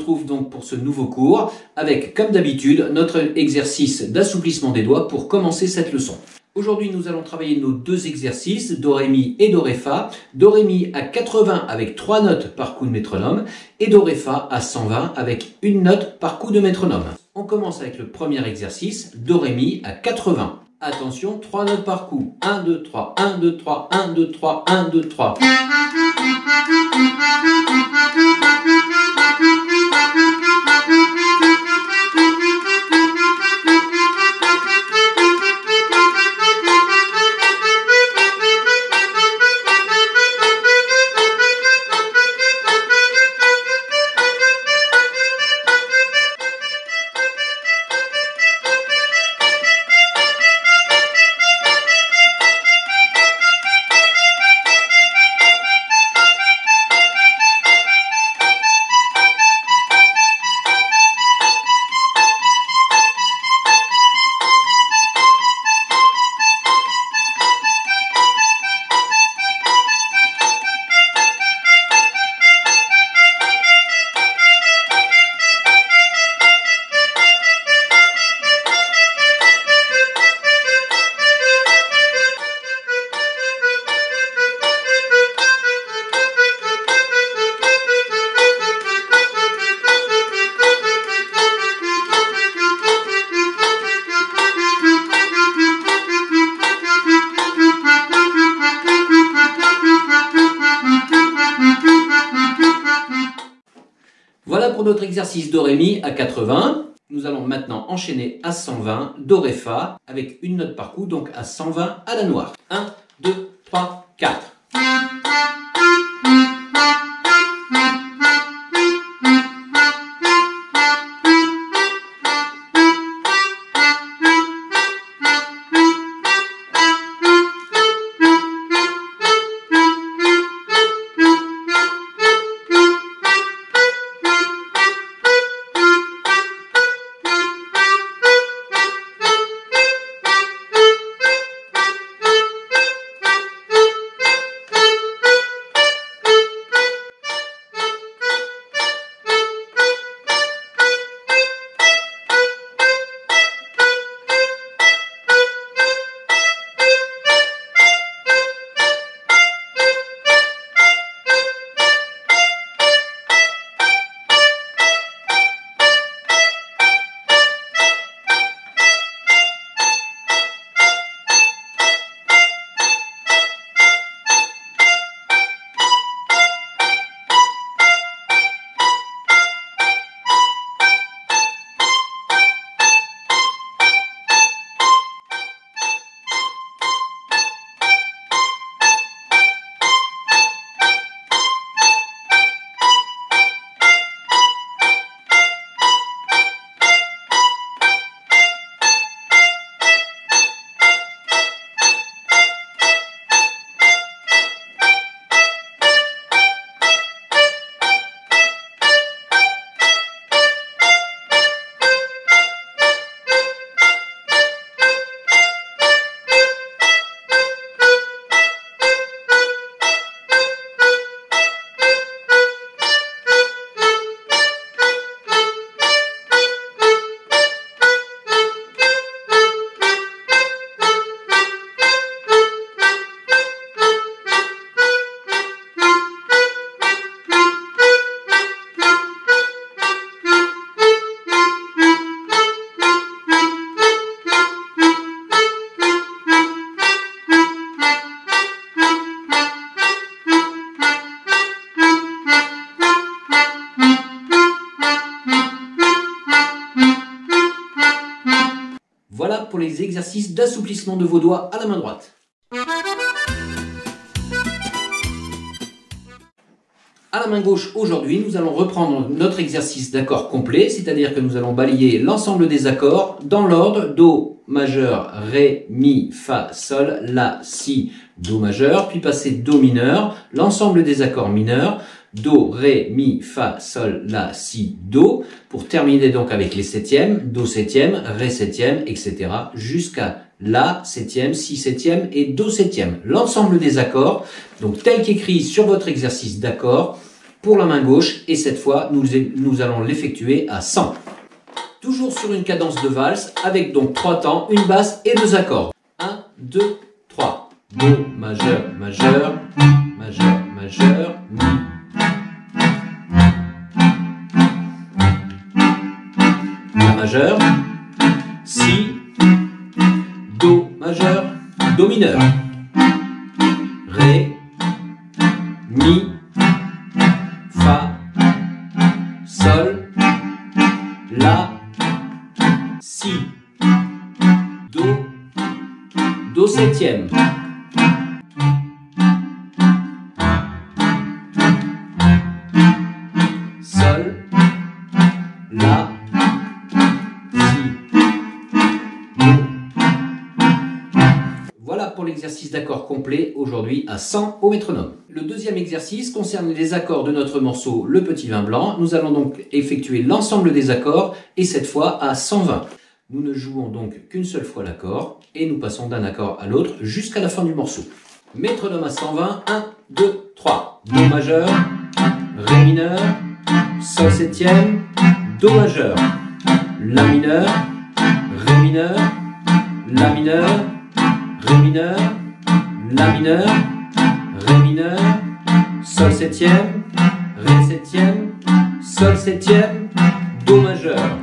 retrouve donc pour ce nouveau cours avec, comme d'habitude, notre exercice d'assouplissement des doigts pour commencer cette leçon. Aujourd'hui, nous allons travailler nos deux exercices, Do, Ré, Mi et Do, Ré, Fa. Do, Ré, Mi à 80 avec 3 notes par coup de métronome et Do, Ré, Fa à 120 avec une note par coup de métronome. On commence avec le premier exercice, Do, Ré, Mi à 80. Attention, 3 notes par coup. 1, 2, 3, 1, 2, 3, 1, 2, 3, 1, 2, 3. Voilà pour notre exercice Do, Ré, Mi à 80. Nous allons maintenant enchaîner à 120, Do, Ré, Fa, avec une note par coup, donc à 120 à la noire. 1, 2, 3, 4. Voilà pour les exercices d'assouplissement de vos doigts à la main droite. À la main gauche, aujourd'hui, nous allons reprendre notre exercice d'accord complet, c'est-à-dire que nous allons balayer l'ensemble des accords dans l'ordre Do majeur, Ré, Mi, Fa, Sol, La, Si, Do majeur, puis passer Do mineur, l'ensemble des accords mineurs, Do, Ré, Mi, Fa, Sol, La, Si, Do, pour terminer donc avec les septièmes, Do septième, Ré septième, etc. jusqu'à La septième, Si septième et Do septième. L'ensemble des accords, donc tel qu'écrit sur votre exercice d'accord, pour la main gauche et cette fois nous allons l'effectuer à 100. Toujours sur une cadence de valse avec donc 3 temps, une basse et 2 accords. 1, 2, 3. Do majeur, majeur, majeur, majeur, mi. La majeur, si, do majeur, do mineur, ré, mi, fa, sol, la, si, do septième, sol, la, si, do. Voilà pour l'exercice d'accord complet aujourd'hui à 100 au métronome. Le deuxième exercice concerne les accords de notre morceau Le Petit Vin Blanc. Nous allons donc effectuer l'ensemble des accords et cette fois à 120. Nous ne jouons donc qu'une seule fois l'accord et nous passons d'un accord à l'autre jusqu'à la fin du morceau. Métronome à 120, 1, 2, 3. Do majeur, ré mineur, sol septième, do majeur, la mineur, ré mineur, la mineur, ré mineur, la mineur, ré mineur, sol septième, ré septième, sol septième, do majeur,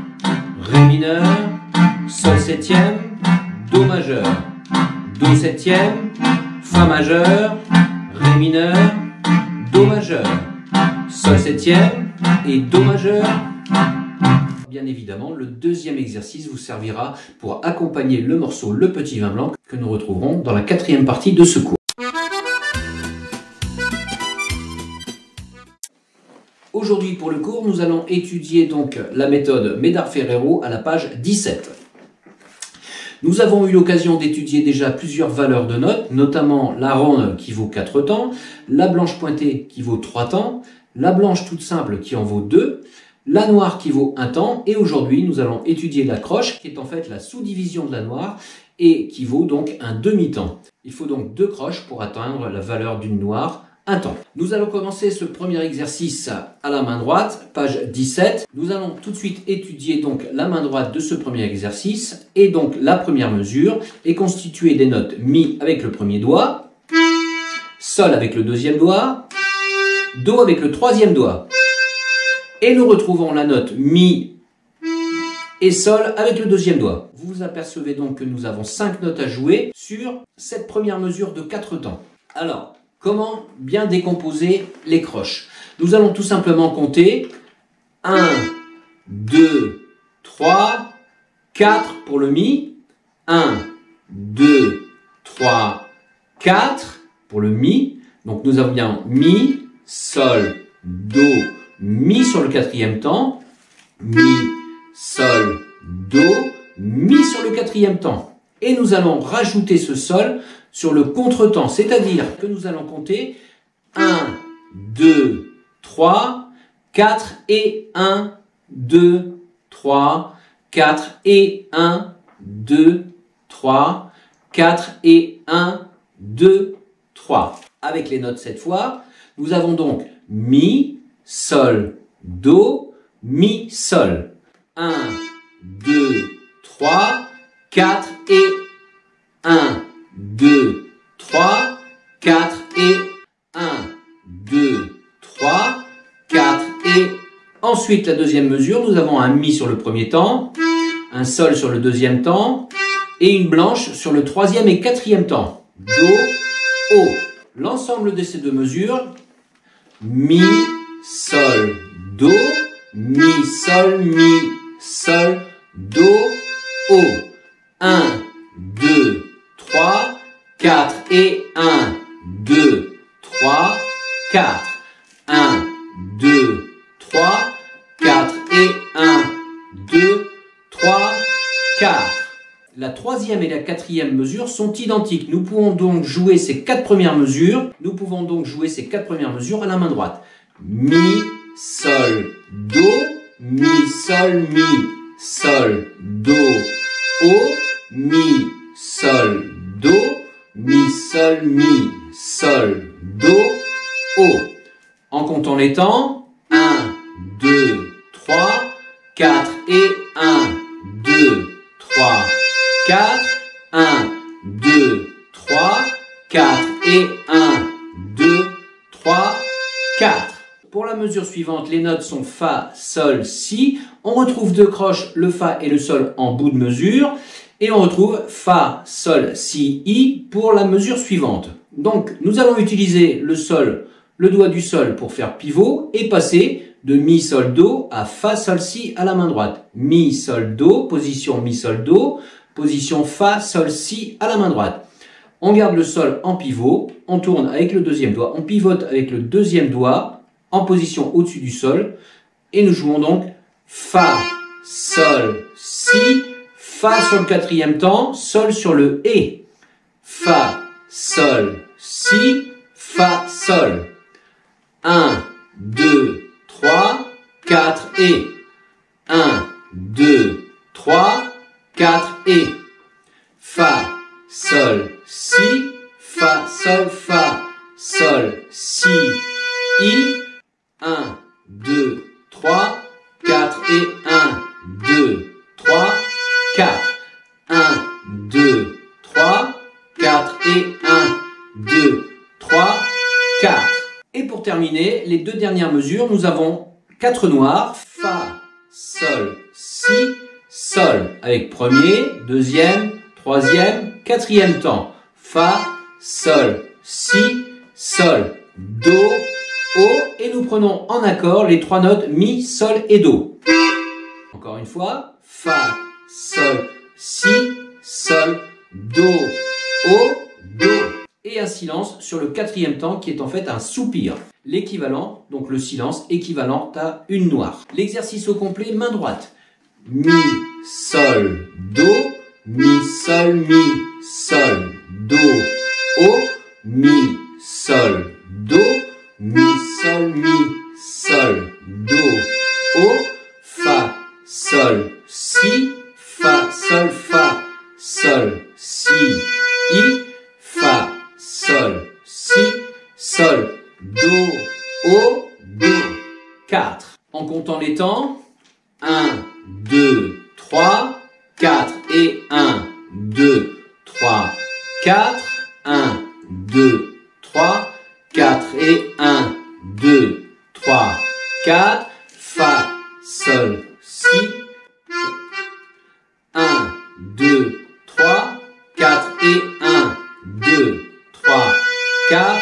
ré mineur, sol septième, do majeur, do septième, fa majeur, ré mineur, do majeur, sol septième et do majeur. Bien évidemment, le deuxième exercice vous servira pour accompagner le morceau Le Petit Vin Blanc que nous retrouverons dans la quatrième partie de ce cours. Aujourd'hui pour le cours, nous allons étudier donc la méthode Médard-Ferrero à la page 17. Nous avons eu l'occasion d'étudier déjà plusieurs valeurs de notes, notamment la ronde qui vaut 4 temps, la blanche pointée qui vaut 3 temps, la blanche toute simple qui en vaut 2, la noire qui vaut 1 temps, et aujourd'hui nous allons étudier la croche qui est en fait la sous-division de la noire et qui vaut donc un demi-temps. Il faut donc 2 croches pour atteindre la valeur d'une noire, 1 temps. Nous allons commencer ce premier exercice à la main droite, page 17. Nous allons tout de suite étudier donc la main droite de ce premier exercice et donc la première mesure est constituée des notes mi avec le premier doigt, sol avec le deuxième doigt, do avec le troisième doigt. Et nous retrouvons la note mi et sol avec le deuxième doigt. Vous vous apercevez donc que nous avons 5 notes à jouer sur cette première mesure de 4 temps. Alors, comment bien décomposer les croches? Nous allons tout simplement compter 1, 2, 3, 4 pour le mi, 1, 2, 3, 4 pour le mi. Donc nous avons bien mi, sol, do, mi sur le quatrième temps, mi, sol, do, mi sur le quatrième temps. Et nous allons rajouter ce sol sur le contretemps, c'est-à-dire que nous allons compter 1, 2, 3, 4 et 1, 2, 3, 4 et 1, 2, 3, 4 et 1, 2, 3. Avec les notes cette fois, nous avons donc mi, sol, do, mi, sol. 1, 2, 3, 4 et 1, 2, 3, 4 et 1, 2, 3, 4 et... Ensuite, la deuxième mesure, nous avons un mi sur le premier temps, un sol sur le deuxième temps et une blanche sur le troisième et quatrième temps. Do, o. L'ensemble de ces deux mesures, mi, sol, do, mi, sol, do, o. 1, 2, 3, 4 et 1, 2, 3, 4. 1, 2, 3, 4 et 1, 2, 3, 4. La troisième et la quatrième mesure sont identiques. Nous pouvons donc jouer ces 4 premières mesures. À la main droite. Mi, sol, do, mi, sol, do, o, mi, sol, do, mi, sol, do, o. En comptant les temps, 1, 2, 3, 4 et 1, 2, 3, 4, 1, 2, 3, 4 et 1, 2, 3, 4. Pour la mesure suivante, les notes sont Fa, Sol, Si. On retrouve deux croches, le Fa et le Sol en bout de mesure. Et on retrouve Fa, Sol, Si, I pour la mesure suivante. Donc, nous allons utiliser le Sol, le doigt du Sol pour faire pivot et passer de Mi, Sol, Do à Fa, Sol, Si à la main droite. Mi, Sol, Do, position Mi, Sol, Do, position Fa, Sol, Si à la main droite. On garde le Sol en pivot, on tourne avec le deuxième doigt, on pivote avec le deuxième doigt en position au-dessus du Sol et nous jouons donc Fa, Sol, Si, Fa sur le quatrième temps, Sol sur le Et. Fa, Sol, Si, Fa, Sol. 1, 2, 3, 4 et. 1, 2, 3, 4 et. Fa, Sol, Si, Fa, Sol, Fa, Sol, Si, I. 1, 2, 3, 4 et 1, 2, 3, 4. 1, 2, 3, 4 et 1, 2, 3, 4. Et pour terminer, les deux dernières mesures, nous avons 4 noirs, Fa, Sol, Si, Sol, avec premier, deuxième, troisième, quatrième temps. Fa, Sol, Si, Sol, Do, O, et nous prenons en accord les 3 notes Mi, Sol et Do. Encore une fois, Fa, Sol, Si, Sol, Do, O, Do. Et un silence sur le quatrième temps qui est en fait un soupir. L'équivalent, donc le silence équivalent à une noire. L'exercice au complet, main droite. Mi, Sol, Do, Mi, Sol, Do, O, Mi, Sol, Do, Mi, Sol, Do, O, Fa, Sol, Si, Fa, Sol, Si, I, Fa, Sol, Si, Sol, Do, O, Do. 4. En comptant les temps, 1, 2, 3, 4 et 1, 2, 3, 4, 1, 2, 3, 4 et 1, 2, 3, 4, Fa, Sol, Si, 1, 2, 3, 4 et 1, 2, 3, 4,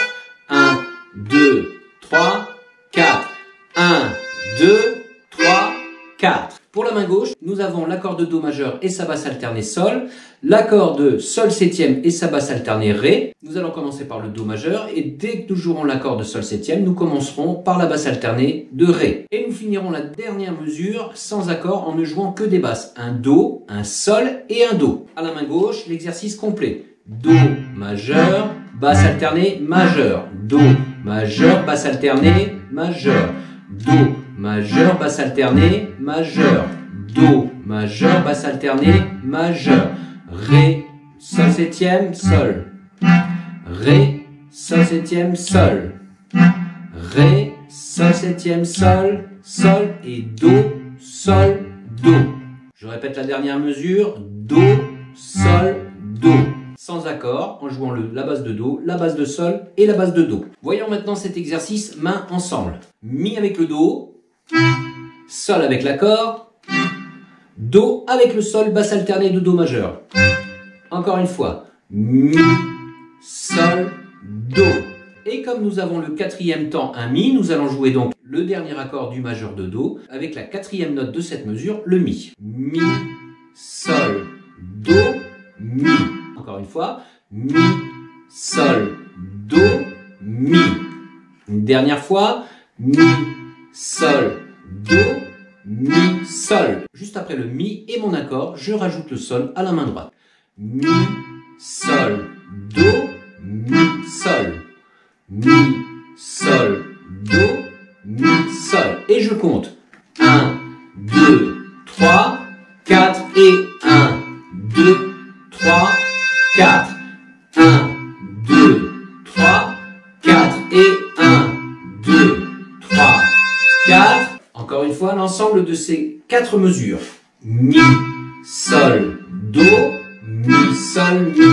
1, 2, 3, 4, 1, 2, 3, 4. Pour la main gauche, nous avons l'accord de Do majeur et sa basse alternée Sol, l'accord de Sol septième et sa basse alternée Ré. Nous allons commencer par le Do majeur et dès que nous jouerons l'accord de Sol septième, nous commencerons par la basse alternée de Ré. Et nous finirons la dernière mesure sans accord en ne jouant que des basses. Un Do, un Sol et un Do. À la main gauche, l'exercice complet. Do majeur, basse alternée majeur. Do majeur, basse alternée majeur. Do majeur, basse alternée, majeur. Do majeur, basse alternée, majeur. Ré, Sol septième, Sol. Ré, Sol septième, Sol. Ré, Sol septième, Sol, Sol et Do, Sol, Do. Je répète la dernière mesure. Do, Sol, Do. Sans accord, en jouant la basse de Do, la basse de Sol et la basse de Do. Voyons maintenant cet exercice main ensemble. Mi avec le Do. Sol avec l'accord, Do avec le Sol, basse alternée de Do majeur. Encore une fois, Mi, Sol, Do. Et comme nous avons le quatrième temps, un Mi, nous allons jouer donc le dernier accord du majeur de Do avec la quatrième note de cette mesure, le Mi. Mi, Sol, Do, Mi. Encore une fois, Mi, Sol, Do, Mi. Une dernière fois, Mi, Sol, Do, Mi, Sol. Juste après le Mi et mon accord, je rajoute le Sol à la main droite. Mi, Sol, Do, Mi, Sol. Mi, Sol, Do, Mi, Sol. Et je compte 1, 2, 3, 4 et 1, 2, 3, 4. 1, 2, 3, 4 et 1, 2, l'ensemble de ces 4 mesures. Mi, sol, do, mi, sol, do,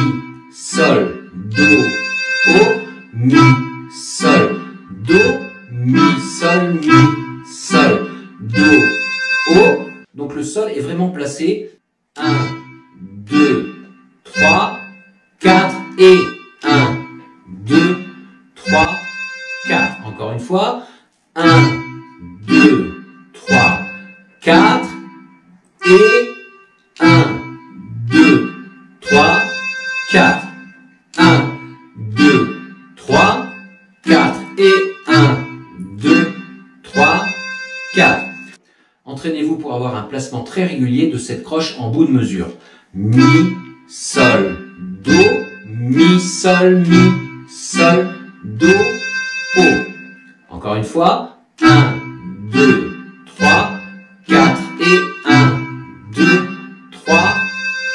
o, mi, sol, do, mi, sol, do, o. Donc le sol est vraiment placé 1, 2, 3, 4 et 1, 2, 3, 4. Encore une fois, 1, 2, 3, 4 et 1, 2, 3, 4. 1, 2, 3, 4 et 1, 2, 3, 4. Entraînez-vous pour avoir un placement très régulier de cette croche en bout de mesure. Mi, sol, do, mi, sol, do, o. Encore une fois, 1, 2, 3, 4 et 1, 2, 3,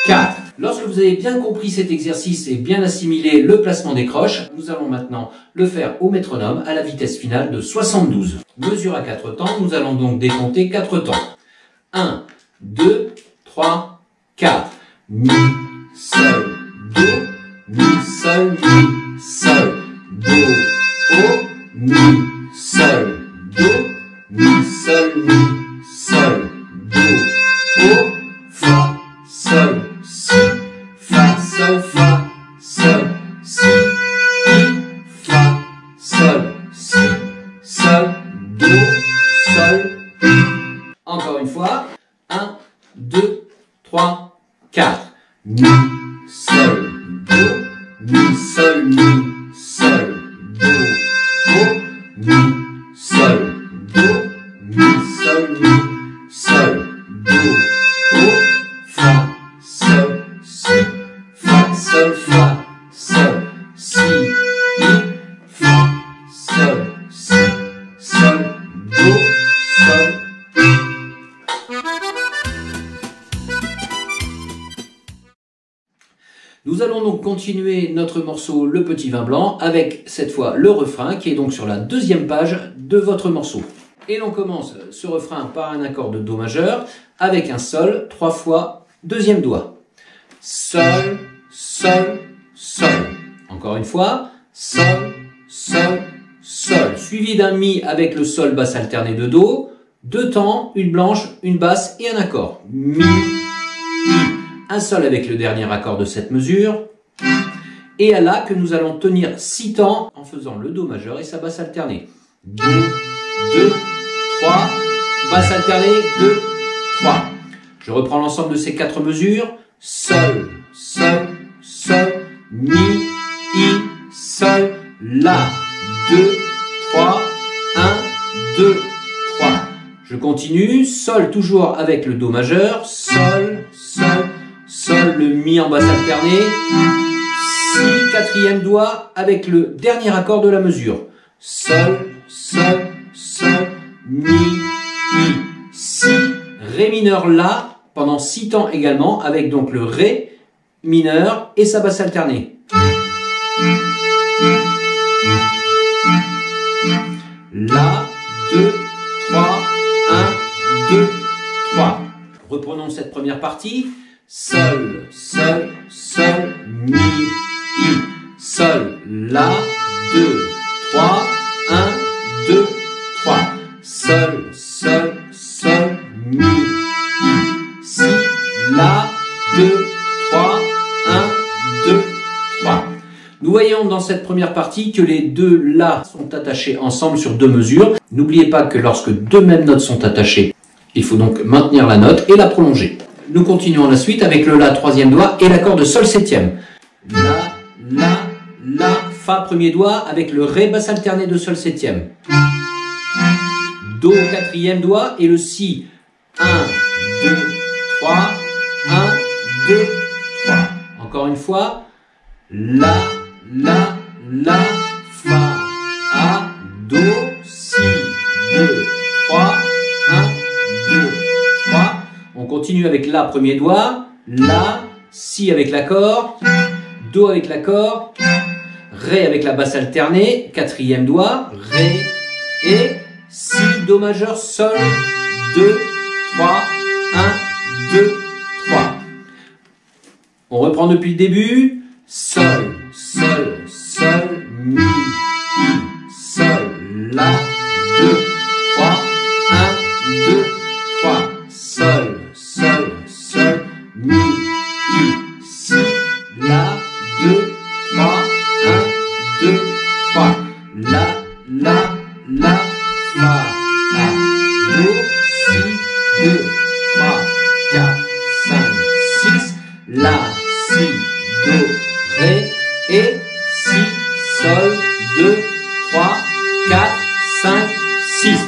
4. Lorsque vous avez bien compris cet exercice et bien assimilé le placement des croches, nous allons maintenant le faire au métronome à la vitesse finale de 72. Mesure à 4 temps, nous allons donc décompter 4 temps. 1, 2, 3, 4. Mi, sol, do, mi, sol, do, o, mi, sol, do, mi, sol, do, o, fa, sol, si, fa, sol, si, fa, sol, do, sol. Encore une fois, 1, 2, 3, 4. Mi, sol, do, mi, sol, do, o, mi, sol, do, mi, sol, do, o, fa, sol, si, fa, sol, si, fa, sol, do, sol. Nous allons donc continuer notre morceau Le Petit Vin Blanc avec cette fois le refrain qui est donc sur la 2e page de votre morceau. Et l'on commence ce refrain par un accord de Do majeur avec un sol 3 fois 2e doigt. Sol, sol, sol. Encore une fois, sol, sol, sol. Suivi d'un Mi avec le sol basse alterné de Do. 2 temps, une blanche, une basse et un accord. Mi, Mi. Un sol avec le dernier accord de cette mesure, et à La que nous allons tenir 6 temps en faisant le Do majeur et sa basse alternée. 2, 2, 3, basse alternée, 2, 3. Je reprends l'ensemble de ces 4 mesures. Sol, sol, sol, Mi, I, sol, La. 2, 3, 1, 2, 3. Je continue. Sol toujours avec le Do majeur. Sol, sol, sol, le Mi en basse alternée, Si, 4e doigt avec le dernier accord de la mesure. Sol, sol, sol, Mi, I, Si, Ré mineur, La, pendant 6 temps également, avec donc le Ré mineur et sa basse alternée. La, 2, 3, 1, 2, 3. Reprenons cette première partie. Sol, sol, sol, Mi, I, sol, La, 2, 3, 1, 2, 3. Sol, sol, sol, Mi, I, Si, La, 2, 3, 1, 2, 3. Nous voyons dans cette première partie que les deux La sont attachés ensemble sur 2 mesures. N'oubliez pas que lorsque 2 mêmes notes sont attachées, il faut donc maintenir la note et la prolonger. Nous continuons la suite avec le La 3e doigt et l'accord de Sol 7e. La, La, La, Fa 1er doigt avec le Ré basse alternée de Sol 7e. Do 4e doigt et le Si. 1, 2, 3, 1, 2, 3. Encore une fois. La, La, La, Fa, A, Do, Si. 2, 3, 1, 2, 3. On continue avec La 1er doigt, La, Si avec l'accord, Do avec l'accord, Ré avec la basse alternée, 4e doigt, Ré et Si, Do majeur, Sol, 2, 3, 1, 2, 3. On reprend depuis le début. Sol, sol, sol, mi, sol, la, 2, 3, 1, 2, 3. Sol, sol, sol, mi, si, la, 2, 3, 1, 2, 3. La, fa, do, si, 2, 3, 4, 5, 6. La, si, do, ré, et si, sol, 2, 3, 4, 5, 6.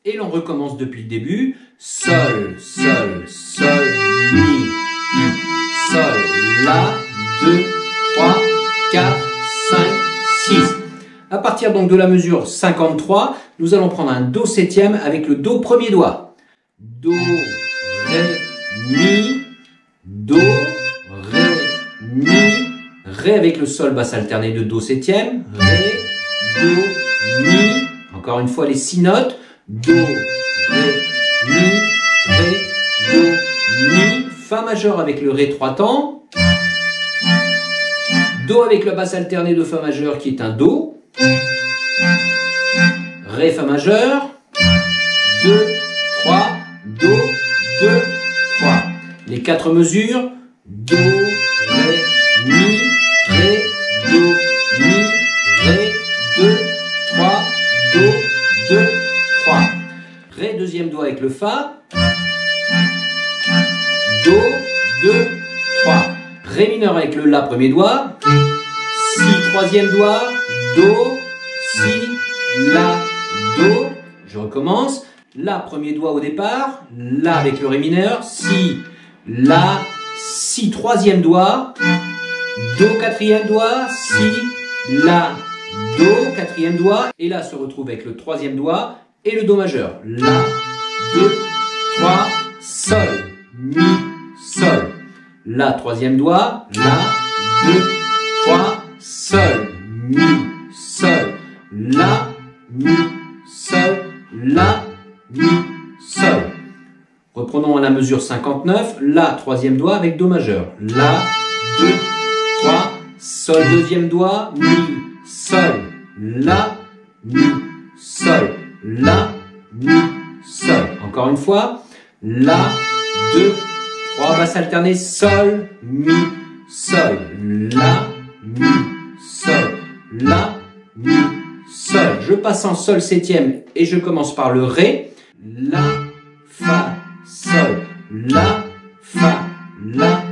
Et l'on recommence depuis le début. Sol, sol, sol, mi, sol, la, 2, 3, 4, 5, 6. À partir donc de la mesure 53, nous allons prendre un Do septième avec le Do premier doigt. Do, ré, mi, Do, ré, mi, ré avec le sol basse alterné de Do septième, ré, do, mi, encore une fois les 6 notes, do, ré, mi, ré, do, mi, fa majeur avec le ré 3 temps, do avec la basse alternée de fa majeur qui est un do, ré fa majeur, 2, 3, do, 2, 3. Les 4 mesures, do, ré, mi, ré, do, mi, ré, 2, 3, do, 2, 3. Ré deuxième doigt avec le fa, do, 2, 3. Ré mineur avec le la premier doigt, si troisième doigt, do, si, la, do. Je recommence. La premier doigt au départ, la avec le ré mineur, si, la, si troisième doigt, do quatrième doigt, si, la, do quatrième doigt, et là se retrouve avec le troisième doigt et le do majeur. La, 2, 3, sol, mi, sol. La troisième doigt, la, 2, 3, sol, mi, sol, la, mi, sol, la, mi, sol. Reprenons à la mesure 59, la troisième doigt avec do majeur. La, 2, 3, sol deuxième doigt, mi, sol, la, mi, sol, la, mi, sol. Encore une fois, la, 2, 3, basse alternée, sol, mi, sol, la, mi, sol, la, mi, sol. Je passe en sol septième et je commence par le ré. La, fa, sol, la, fa, la.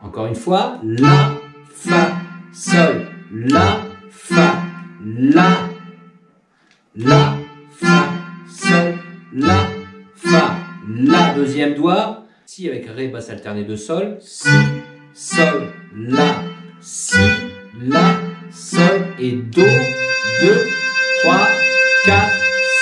Encore une fois, la, fa, sol, la, fa, la, fa, sol, la, fa, la deuxième doigt, si avec ré basse alternée de sol, si, sol, la, sol et do, 2, 3, 4,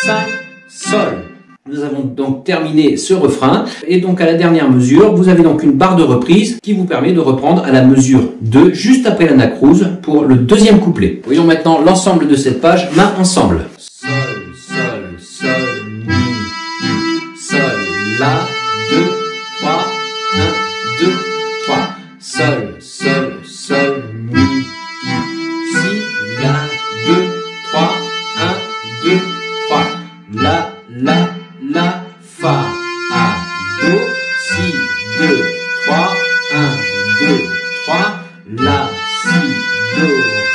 5, sol. Nous avons donc terminé ce refrain et donc à la dernière mesure, vous avez donc une barre de reprise qui vous permet de reprendre à la mesure 2 juste après l'anacrouse pour le deuxième couplet. Voyons maintenant l'ensemble de cette page, main ensemble. Sol, sol, sol, mi, sol, la, 2, 3, 1, 2, 3. Sol, sol, sol, mi, si, la, 2, 3, 1, 2, 3. La, fa, a, do, si, 2, 3, 1, 2, 3. La, si, do,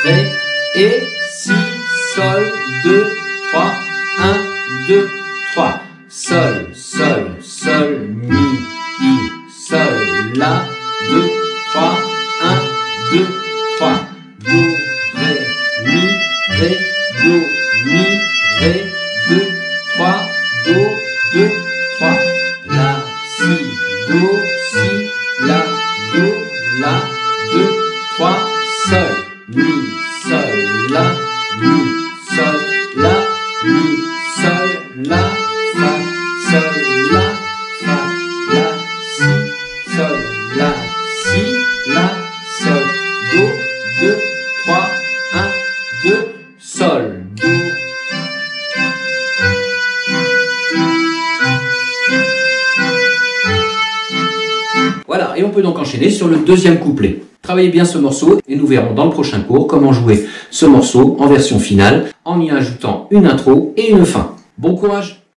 ré, et si, sol, 2, 3, 1, 2, 3. Sol, sol, sol, mi, sol, la, 2, 3, 1, 2, 3. Do, ré, mi, do, mi, ré, 2, 3, do, 2, 3. La, si, do, si, la, do, la, 2, 3, sol, mi, sol, la, mi, sol, la, mi, sol, la, fa, sol, la, fa, la, si, sol, la, si, la, sol, do, 2, 3, 1, 2, sol, do. peut donc enchaîner sur le deuxième couplet. Travaillez bien ce morceau et nous verrons dans le prochain cours comment jouer ce morceau en version finale en y ajoutant une intro et une fin. Bon courage!